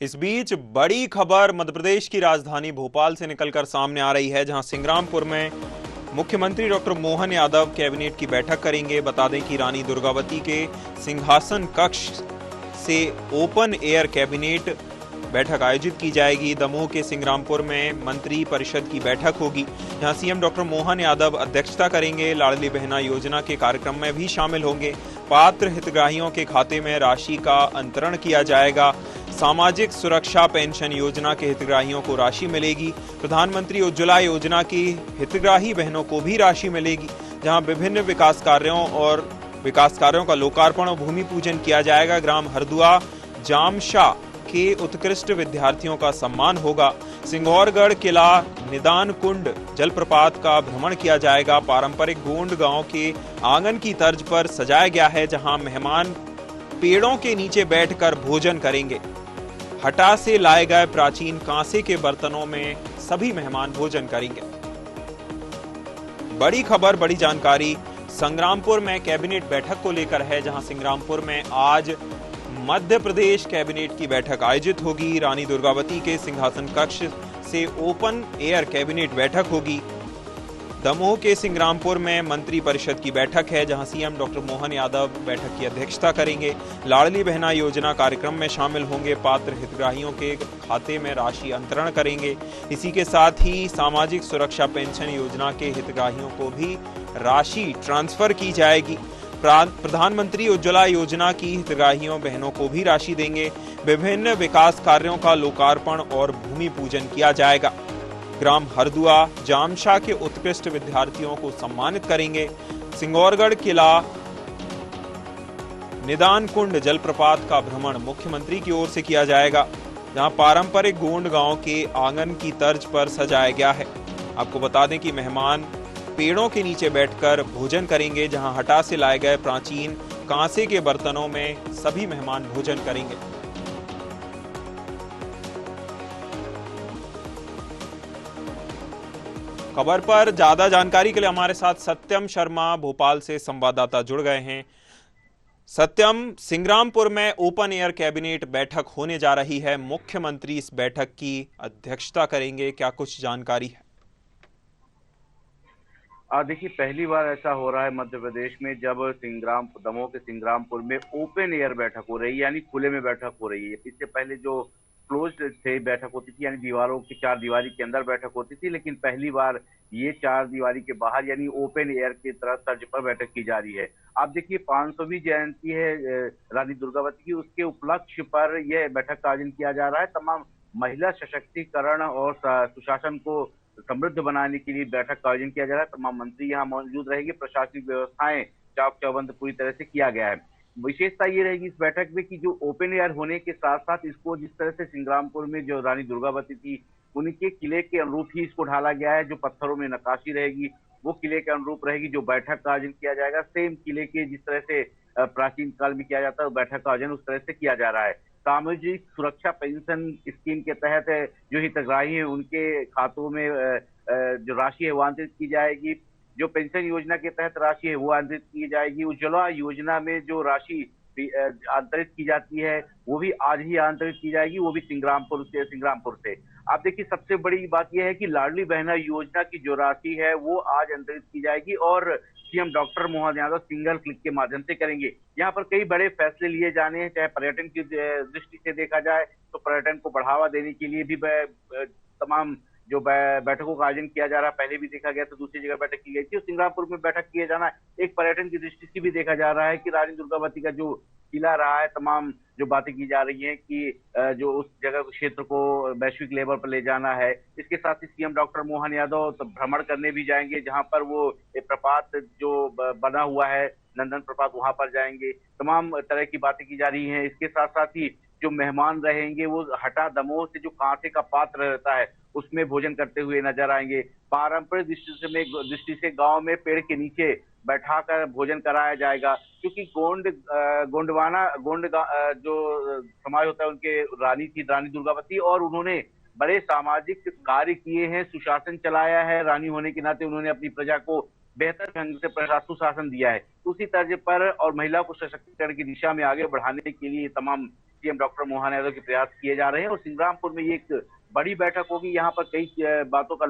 इस बीच बड़ी खबर मध्य प्रदेश की राजधानी भोपाल से निकलकर सामने आ रही है, जहां सिंग्रामपुर में मुख्यमंत्री डॉक्टर मोहन यादव कैबिनेट की बैठक करेंगे। बता दें कि रानी दुर्गावती के सिंहासन कक्ष से ओपन एयर कैबिनेट बैठक आयोजित की जाएगी। दमोह के सिंग्रामपुर में मंत्री परिषद की बैठक होगी, जहां सीएम डॉक्टर मोहन यादव अध्यक्षता करेंगे। लाडली बहना योजना के कार्यक्रम में भी शामिल होंगे। पात्र हितग्राहियों के खाते में राशि का अंतरण किया जाएगा। सामाजिक सुरक्षा पेंशन योजना के हितग्राहियों को राशि मिलेगी। प्रधानमंत्री उज्ज्वला योजना की हितग्राही बहनों को भी राशि मिलेगी, जहां विभिन्न विकास कार्यों का लोकार्पण और भूमि पूजन किया जाएगा। ग्राम हरदुआ जामशा के उत्कृष्ट विद्यार्थियों का सम्मान होगा। सिंगौरगढ़ किला निदान कुंड जलप्रपात का भ्रमण किया जाएगा। पारंपरिक गोंड गांव के आंगन की तर्ज पर सजाया गया है, जहां मेहमान पेड़ों के नीचे बैठकर भोजन करेंगे। हटा से लाए गए प्राचीन कांसे के बर्तनों में सभी मेहमान भोजन करेंगे। बड़ी खबर, बड़ी जानकारी संग्रामपुर में कैबिनेट बैठक को लेकर है, जहां संग्रामपुर में आज मध्य प्रदेश कैबिनेट की बैठक आयोजित होगी। रानी दुर्गावती के सिंहासन कक्ष से ओपन एयर कैबिनेट बैठक होगी। दमोह के सिंग्रामपुर में मंत्री परिषद की बैठक है, जहां सीएम डॉक्टर मोहन यादव बैठक की अध्यक्षता करेंगे। लाडली बहना योजना कार्यक्रम में शामिल होंगे। पात्र हितग्राहियों के खाते में राशि अंतरण करेंगे। इसी के साथ ही सामाजिक सुरक्षा पेंशन योजना के हितग्राहियों को भी राशि ट्रांसफर की जाएगी। प्रधानमंत्री उज्ज्वला योजना की हितग्राहियों बहनों को भी राशि देंगे। विभिन्न विकास कार्यों का लोकार्पण और भूमि पूजन किया जाएगा। ग्राम हरदुआ जामशा के उत्कृष्ट विद्यार्थियों को सम्मानित करेंगे। सिंगौरगढ़ किला निदान कुंड जलप्रपात का भ्रमण मुख्यमंत्री की ओर से किया जाएगा, जहां पारंपरिक गोंड गांव के आंगन की तर्ज पर सजाया गया है। आपको बता दें कि मेहमान पेड़ों के नीचे बैठकर भोजन करेंगे, जहां हटा से लाए गए प्राचीन कांसे के बर्तनों में सभी मेहमान भोजन करेंगे। खबर पर ज्यादा जानकारी के लिए हमारे साथ सत्यम शर्मा भोपाल से संवाददाता जुड़ गए हैं। सत्यम, सिंग्रामपुर में ओपन एयर कैबिनेट बैठक होने जा रही है, मुख्यमंत्री इस बैठक की अध्यक्षता करेंगे, क्या कुछ जानकारी है? देखिए, पहली बार ऐसा हो रहा है मध्य प्रदेश में, जब दमोह के सिंग्रामपुर में ओपन एयर बैठक हो रही है, यानी खुले में बैठक हो रही है। इससे पहले जो क्लोज्ड थे बैठक होती थी, यानी दीवारों की चार दीवारी के अंदर बैठक होती थी, लेकिन पहली बार ये चार दीवारी के बाहर यानी ओपन एयर की तरह तर्ज पर बैठक की जा रही है। आप देखिए, 500वीं जयंती है रानी दुर्गावती की, उसके उपलक्ष्य पर यह बैठक का आयोजन किया जा रहा है। तमाम महिला सशक्तिकरण और सुशासन को समृद्ध बनाने के लिए बैठक का आयोजन किया जा रहा है। तमाम मंत्री यहाँ मौजूद रहेंगे। प्रशासनिक व्यवस्थाएं चाक चौबंद पूरी तरह से किया गया है। विशेषता ये रहेगी इस बैठक में कि जो ओपन एयर होने के साथ साथ इसको जिस तरह से सिंग्रामपुर में जो रानी दुर्गावती थी उनके किले के अनुरूप ही इसको ढाला गया है। जो पत्थरों में नक्काशी रहेगी वो किले के अनुरूप रहेगी। जो बैठक का आयोजन किया जाएगा सेम किले के जिस तरह से प्राचीन काल में किया जाता है, बैठक का आयोजन उस तरह से किया जा रहा है। सामाजिक सुरक्षा पेंशन स्कीम के तहत जो हितग्राही है उनके खातों में जो राशि है वो आंतरित की जाएगी। जो पेंशन योजना के तहत राशि है वो आंतरित की जाएगी। उज्ज्वला योजना में जो राशि आंतरित की जाती है वो भी आज ही आंतरित की जाएगी, वो भी सिंग्रामपुर से। आप देखिए, सबसे बड़ी बात यह है कि लाडली बहना योजना की जो राशि है वो आज अंतरित की जाएगी और CM doctor Mohan Yadav single click के माध्यम से करेंगे। यहाँ पर कई बड़े फैसले लिए जाने हैं, चाहे पर्यटन की दृष्टि से देखा जाए तो पर्यटन को बढ़ावा देने के लिए भी तमाम जो बैठकों का आयोजन किया जा रहा है। पहले भी देखा गया तो दूसरी जगह बैठक की गई थी, सिंगापुर में बैठक किया जाना एक पर्यटन की दृष्टि से भी देखा जा रहा है कि रानी दुर्गावती का जो किला रहा है, तमाम जो बातें की जा रही हैं कि जो उस जगह क्षेत्र को वैश्विक लेवल पर ले जाना है। इसके साथ ही सीएम डॉक्टर मोहन यादव तो भ्रमण करने भी जाएंगे, जहां पर वो एक प्रपात जो बना हुआ है नंदन प्रपात, वहां पर जाएंगे। तमाम तरह की बातें की जा रही हैं। इसके साथ साथ ही जो मेहमान रहेंगे वो हटा दमोह से जो कांसे का पात्र रहता है उसमें भोजन करते हुए नजर आएंगे। पारंपरिक दृष्टि से गांव में पेड़ के नीचे बैठाकर भोजन कराया जाएगा, क्योंकि गोंड जो समाज होता है उनके रानी थी रानी दुर्गावती, और उन्होंने बड़े सामाजिक कार्य किए हैं, सुशासन चलाया है। रानी होने के नाते उन्होंने अपनी प्रजा को बेहतर ढंग से सुशासन दिया है। उसी तर्ज पर और महिला को सशक्तिकरण की दिशा में आगे बढ़ाने के लिए तमाम सीएम डॉक्टर मोहन यादव के प्रयास किए जा रहे हैं और सिंग्रामपुर में ये एक बड़ी बैठक होगी। यहाँ पर कई बातों का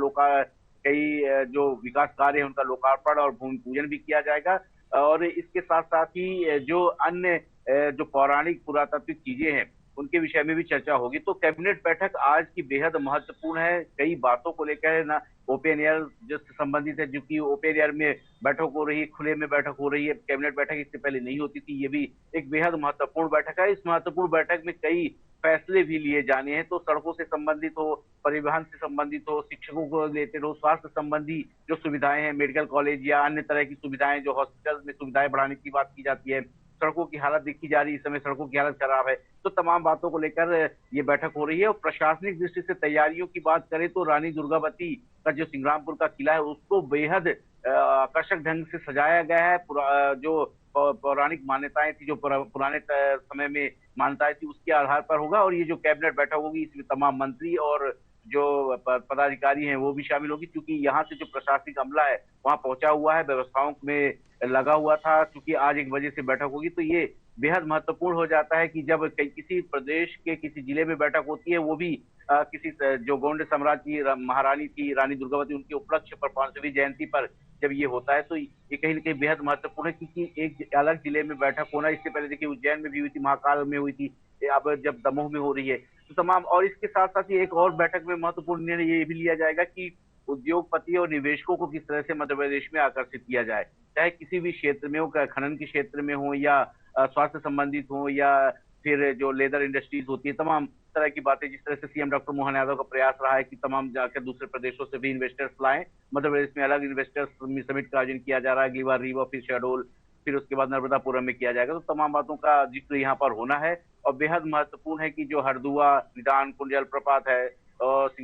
जो विकास कार्य है उनका लोकार्पण और भूमि पूजन भी किया जाएगा और इसके साथ साथ ही जो अन्य जो पौराणिक पुरातात्विक चीजें हैं उनके विषय में भी चर्चा होगी। तो कैबिनेट बैठक आज की बेहद महत्वपूर्ण है, कई बातों को लेकर है ना, ओपन एयर जिससे संबंधित है, जो कि ओपन एयर में बैठक हो रही है, खुले में बैठक हो रही है। कैबिनेट बैठक इससे पहले नहीं होती थी, ये भी एक बेहद महत्वपूर्ण बैठक है। इस महत्वपूर्ण बैठक में कई फैसले भी लिए जाने हैं, तो सड़कों से संबंधित हो, परिवहन से संबंधित हो, शिक्षकों को रिलेटेड हो, स्वास्थ्य संबंधी जो सुविधाएं हैं, मेडिकल कॉलेज या अन्य तरह की सुविधाएं, जो हॉस्पिटल में सुविधाएं बढ़ाने की बात की जाती है, सड़कों की हालत देखी जा रही है, इस समय सड़कों की हालत खराब है, तो तमाम बातों को लेकर ये बैठक हो रही है। और प्रशासनिक दृष्टि से तैयारियों की बात करें तो रानी दुर्गावती का जो सिंग्रामपुर का किला है उसको बेहद आकर्षक ढंग से सजाया गया है। जो पौराणिक मान्यताएं थी, जो पुराने समय में मान्यताएं थी, उसके आधार पर होगा। और ये जो कैबिनेट बैठक होगी इसमें तमाम मंत्री और जो पदाधिकारी हैं वो भी शामिल होगी, क्योंकि यहाँ से जो प्रशासनिक अमला है वहां पहुंचा हुआ है, व्यवस्थाओं में लगा हुआ था। क्योंकि आज 1 बजे से बैठक होगी, तो ये बेहद महत्वपूर्ण हो जाता है कि जब किसी प्रदेश के किसी जिले में बैठक होती है, वो भी किसी जो गोंड साम्राज्य की महारानी थी रानी दुर्गावती, उनके उपलक्ष्य पर 500वीं जयंती पर जब ये होता है, तो ये कहीं ना कहीं बेहद महत्वपूर्ण है। क्योंकि एक अलग जिले में बैठक होना, इससे पहले देखिए उज्जैन में भी हुई थी, महाकाल में हुई थी, अब जब दमोह में हो रही है, तो तमाम। और इसके साथ साथ ही एक और बैठक में महत्वपूर्ण निर्णय ये भी लिया जाएगा कि उद्योगपति और निवेशकों को किस तरह से मध्य प्रदेश में आकर्षित किया जाए, चाहे किसी भी क्षेत्र में हो, खनन के क्षेत्र में हो या स्वास्थ्य संबंधित हो या फिर जो लेदर इंडस्ट्रीज होती है, तमाम तरह की बातें। जिस तरह से सीएम डॉक्टर मोहन यादव का प्रयास रहा है कि तमाम जाकर दूसरे प्रदेशों से भी इन्वेस्टर्स लाएं, मध्य प्रदेश में अलग इन्वेस्टर्स समिट का आयोजन किया जा रहा है, अगली बार रीवा, फिर शहडोल, फिर उसके बाद नर्मदापुरम में किया जाएगा। तो तमाम बातों का जिक्र यहाँ पर होना है। और बेहद महत्वपूर्ण है कि जो हरदुआ निदान कुंड जलप्रपात है और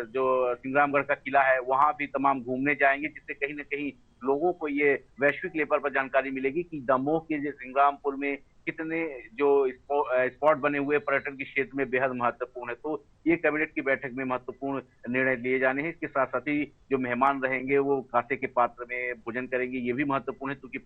जो सिंग्रामगढ़ का किला है, वहां भी तमाम घूमने जाएंगे, जिससे कहीं ना कहीं लोगों को ये वैश्विक लेवल पर जानकारी मिलेगी कि दमोह के जो सिंग्रामपुर में कितने जो स्पॉट बने हुए पर्यटन के क्षेत्र में बेहद महत्वपूर्ण है। तो ये कैबिनेट की बैठक में महत्वपूर्ण निर्णय लिए जाने हैं। इसके साथ साथ ही जो मेहमान रहेंगे वो कांसे के पात्र में भोजन करेंगे, ये भी महत्वपूर्ण है, क्योंकि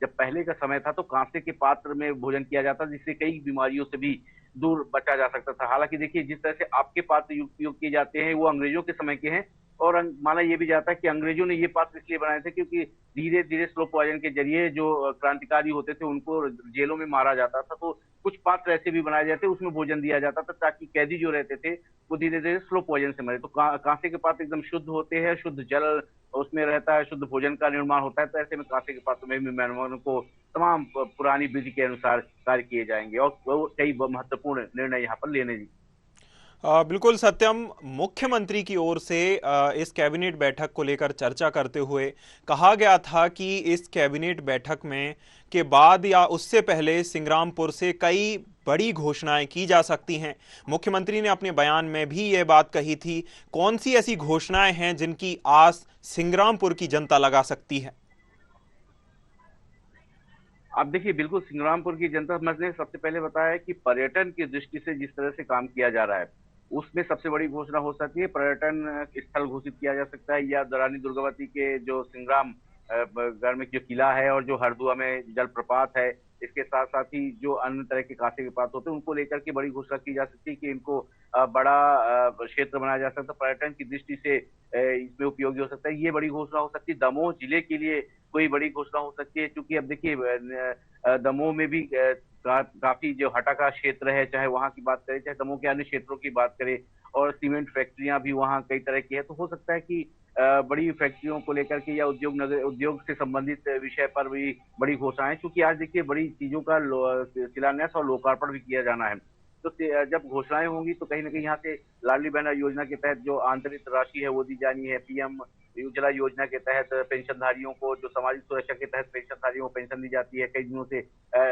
जब पहले का समय था तो कांसे के पात्र में भोजन किया जाता, जिससे कई बीमारियों से भी दूर बचा जा सकता था। हालांकि देखिए, जिस तरह से आपके पात्र उपयोग किए जाते हैं वो अंग्रेजों के समय के हैं, और माना यह भी जाता है कि अंग्रेजों ने ये पात्र इसलिए बनाए थे क्योंकि धीरे धीरे स्लो पॉइजन के जरिए जो क्रांतिकारी होते थे उनको जेलों में मारा जाता था, तो कुछ पात्र ऐसे भी बनाए जाते, उसमें भोजन दिया जाता था ताकि कैदी जो रहते थे वो धीरे धीरे स्लो पॉइजन से मरे। तो कांसे के पात्र एकदम शुद्ध होते हैं, शुद्ध जल उसमें रहता है, शुद्ध भोजन का निर्माण होता है, तो ऐसे में कांसे के पात्र में भी मेहमानों को तमाम पुरानी विधि के अनुसार कार्य किए जाएंगे और कई महत्वपूर्ण निर्णय यहाँ पर लेने जी। बिल्कुल सत्यम, मुख्यमंत्री की ओर से इस कैबिनेट बैठक को लेकर चर्चा करते हुए कहा गया था कि इस कैबिनेट बैठक में के बाद या उससे पहले सिंग्रामपुर से कई बड़ी घोषणाएं की जा सकती हैं। मुख्यमंत्री ने अपने बयान में भी ये बात कही थी। कौन सी ऐसी घोषणाएं हैं जिनकी आस सिंग्रामपुर की जनता लगा सकती है? आप देखिए, बिल्कुल सिंग्रामपुर की जनता, मैंने सबसे पहले बताया कि पर्यटन की दृष्टि से जिस तरह से काम किया जा रहा है उसमें सबसे बड़ी घोषणा हो सकती है, पर्यटन स्थल घोषित किया जा सकता है, या रानी दुर्गावती के जो सिंग्राम गढ़ में जो किला है और जो हरदुआ में जलप्रपात है, इसके साथ साथ ही जो अन्य तरह के कांसे के पात्र होते हैं उनको लेकर के बड़ी घोषणा की जा सकती है कि इनको बड़ा क्षेत्र बनाया जा सकता है, पर्यटन की दृष्टि से इसमें उपयोगी हो सकता है। ये बड़ी घोषणा हो सकती है। दमोह जिले के लिए कोई बड़ी घोषणा हो सकती है, क्योंकि अब देखिए दमोह में भी काफी जो हटा का क्षेत्र है, चाहे वहां की बात करें चाहे दमोह के अन्य क्षेत्रों की बात करें, और सीमेंट फैक्ट्रियां भी वहां कई तरह की है, तो हो सकता है कि बड़ी फैक्ट्रियों को लेकर के या उद्योग से संबंधित विषय पर भी बड़ी घोषणाएं, क्योंकि आज देखिए बड़ी चीजों का शिलान्यास और लोकार्पण भी किया जाना है। तो जब घोषणाएं होंगी तो कहीं ना कहीं यहाँ से लाडली बहना योजना के तहत जो आंतरिक राशि है वो दी जानी है, पीएम उज्ज्वला योजना के तहत पेंशनधारियों को, जो सामाजिक सुरक्षा के तहत पेंशनधारियों को पेंशन दी जाती है, कई दिनों से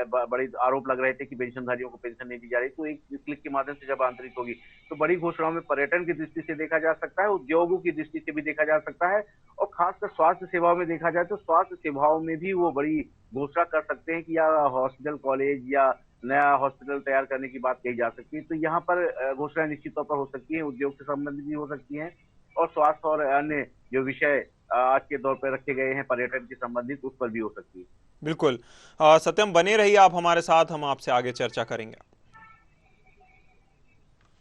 बड़े आरोप लग रहे थे कि पेंशनधारियों को पेंशन नहीं दी जा रही, तो एक क्लिक के माध्यम से जब आंतरिक होगी तो बड़ी घोषणाओं में पर्यटन की दृष्टि से देखा जा सकता है, उद्योगों की दृष्टि से भी देखा जा सकता है, और खासकर स्वास्थ्य सेवाओं में देखा जाए तो स्वास्थ्य सेवाओं में भी वो बड़ी घोषणा कर सकते हैं कि या हॉस्पिटल कॉलेज या नया हॉस्पिटल तैयार करने की बात कही जा सकती है। तो यहाँ पर घोषणाएं निश्चित तौर पर हो सकती है, उद्योग से संबंधित भी हो सकती हैं, और स्वास्थ्य और अन्य जो विषय आज के दौर पर रखे गए हैं पर्यटन से संबंधित, उस पर भी हो सकती है। बिल्कुल। सत्यम, बने रहिए आप हमारे साथ, हम आपसे आगे चर्चा करेंगे।